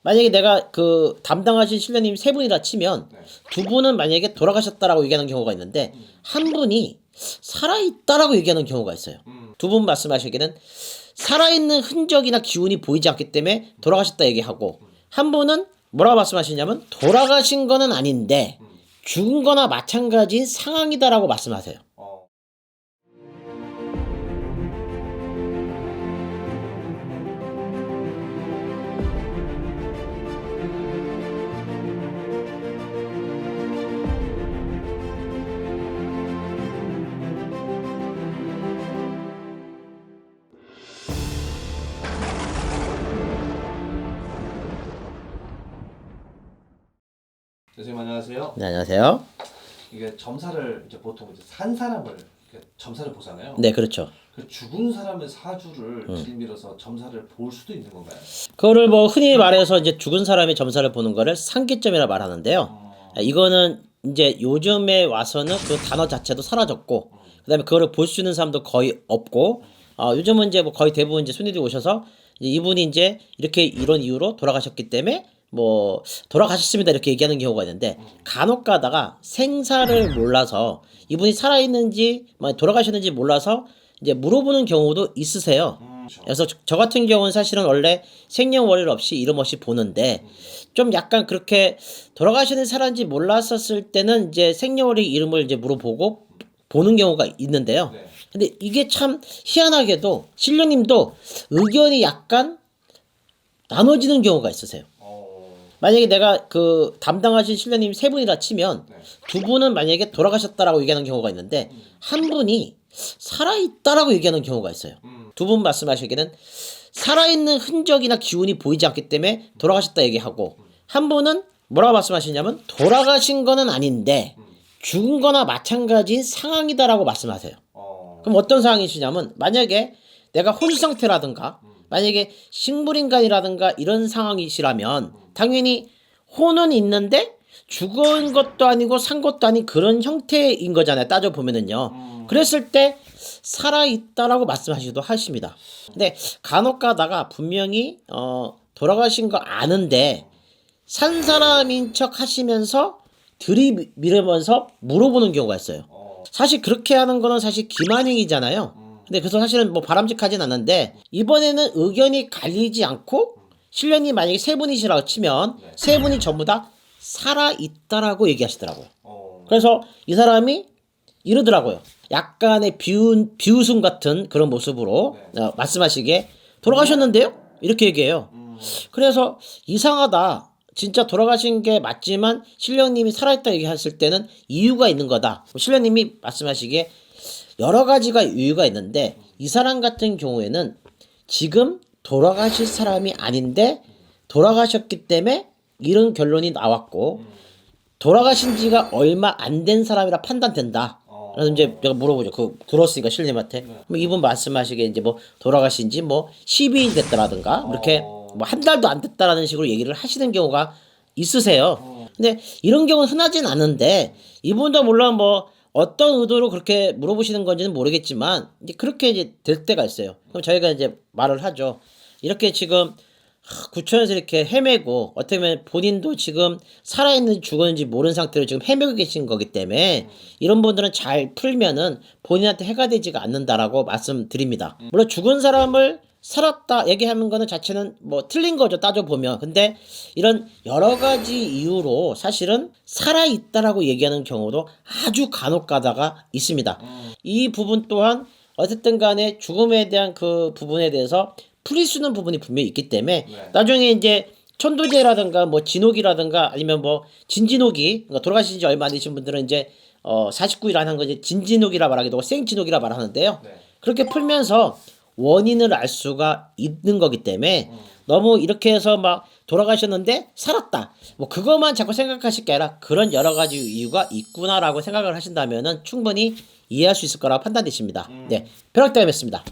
만약에 내가 그 담당하신 신령님 세 분이라 치면 네. 두 분은 만약에 돌아가셨다라고 얘기하는 경우가 있는데 한 분이 살아있다라고 얘기하는 경우가 있어요. 두 분 말씀하시기에는 살아있는 흔적이나 기운이 보이지 않기 때문에 돌아가셨다 얘기하고, 한 분은 뭐라고 말씀하시냐면 돌아가신 거는 아닌데 죽은 거나 마찬가지인 상황이다라고 말씀하세요. 선생님 안녕하세요. 네, 안녕하세요. 이게 점사를 이제 보통 이제 산 사람을 이렇게 점사를 보잖아요. 네, 그렇죠. 그 죽은 사람의 사주를 들밀어서 점사를 볼 수도 있는 건가요? 그거를 뭐 흔히 말해서 이제 죽은 사람의 점사를 보는 거를 상기점이라 말하는데요. 이거는 이제 요즘에 와서는 그 단어 자체도 사라졌고, 그다음에 그거를 볼 수 있는 사람도 거의 없고, 요즘은 이제 뭐 거의 대부분 이제 손님들이 오셔서 이분이 이제 이렇게 이런 이유로 돌아가셨기 때문에 뭐 돌아가셨습니다 이렇게 얘기하는 경우가 있는데, 간혹 가다가 생사를 몰라서 이분이 살아있는지 돌아가셨는지 몰라서 이제 물어보는 경우도 있으세요. 그래서 저 같은 경우는 사실은 원래 생년월일 없이 이름 없이 보는데, 좀 약간 그렇게 돌아가시는 사람인지 몰랐었을 때는 이제 생년월일 이름을 이제 물어보고 보는 경우가 있는데요. 네. 근데 이게 참 희한하게도 신령님도 의견이 약간 나눠지는 경우가 있으세요. 만약에 내가 그 담당하신 신령님 세 분이라 치면 네. 두 분은 만약에 돌아가셨다라고 얘기하는 경우가 있는데 한 분이 살아있다라고 얘기하는 경우가 있어요. 두 분 말씀하시기에는 살아있는 흔적이나 기운이 보이지 않기 때문에 돌아가셨다 얘기하고, 한 분은 뭐라고 말씀하시냐면 돌아가신 거는 아닌데 죽은 거나 마찬가지인 상황이다라고 말씀하세요. 그럼 어떤 상황이시냐면, 만약에 내가 혼수 상태라든가 만약에 식물인간이라든가 이런 상황이시라면 당연히 혼은 있는데 죽은 것도 아니고 산 것도 아닌 그런 형태인 거잖아요, 따져보면은요. 그랬을 때 살아있다라고 말씀하시기도 하십니다. 근데 간혹 가다가 분명히 돌아가신 거 아는데 산 사람인 척 하시면서 들이밀으면서 물어보는 경우가 있어요. 사실 그렇게 하는 거는 사실 기만행위잖아요. 근데 그래서 사실은 뭐 바람직하진 않는데, 이번에는 의견이 갈리지 않고 신령님 만약에 세 분이시라고 치면 세 분이 전부 다 살아있다라고 얘기하시더라고요. 그래서 이 사람이 이러더라고요. 약간의 비웃음 같은 그런 모습으로 말씀하시기에 돌아가셨는데요? 이렇게 얘기해요. 그래서 이상하다. 진짜 돌아가신 게 맞지만 신령님이 살아있다 얘기하실 때는 이유가 있는 거다. 신령님이 말씀하시기에 여러 가지가 이유가 있는데, 이 사람 같은 경우에는 지금 돌아가실 사람이 아닌데 돌아가셨기 때문에 이런 결론이 나왔고, 돌아가신 지가 얼마 안 된 사람이라 판단된다. 그래서 이제 내가 물어보죠. 그 들었으니까 신령님한테. 그럼 이분 말씀하시기에 이제 뭐 돌아가신 지 뭐 12일 됐다라든가 이렇게 뭐 한 달도 안 됐다라는 식으로 얘기를 하시는 경우가 있으세요. 근데 이런 경우는 흔하진 않은데, 이분도 물론 뭐 어떤 의도로 그렇게 물어보시는 건지는 모르겠지만 이제 그렇게 이제 될 때가 있어요. 그럼 저희가 이제 말을 하죠. 이렇게 지금 구천에서 이렇게 헤매고, 어떻게 보면 본인도 지금 살아있는지 죽었는지 모르는 상태로 지금 헤매고 계신 거기 때문에 이런 분들은 잘 풀면은 본인한테 해가 되지가 않는다라고 말씀드립니다. 물론 죽은 사람을 살았다 얘기하는 거는 자체는 뭐 틀린 거죠, 따져보면. 근데 이런 여러 가지 이유로 사실은 살아있다라고 얘기하는 경우도 아주 간혹 가다가 있습니다. 이 부분 또한 어쨌든 간에 죽음에 대한 그 부분에 대해서 풀릴 수 있는 부분이 분명히 있기 때문에 나중에 이제 천도제라든가 뭐 진옥이라든가 아니면 뭐 진진옥이, 그러니까 돌아가신 지 얼마 안 되신 분들은 이제 49일 안 한 거 이제 진진옥이라 말하기도 하고 생진옥이라 말하는데요. 그렇게 풀면서 원인을 알 수가 있는 거기 때문에 너무 이렇게 해서 막 돌아가셨는데 살았다, 뭐 그것만 자꾸 생각하실 게 아니라 그런 여러 가지 이유가 있구나라고 생각을 하신다면은 충분히 이해할 수 있을 거라고 판단되십니다. 네, 벼락대감이었습니다.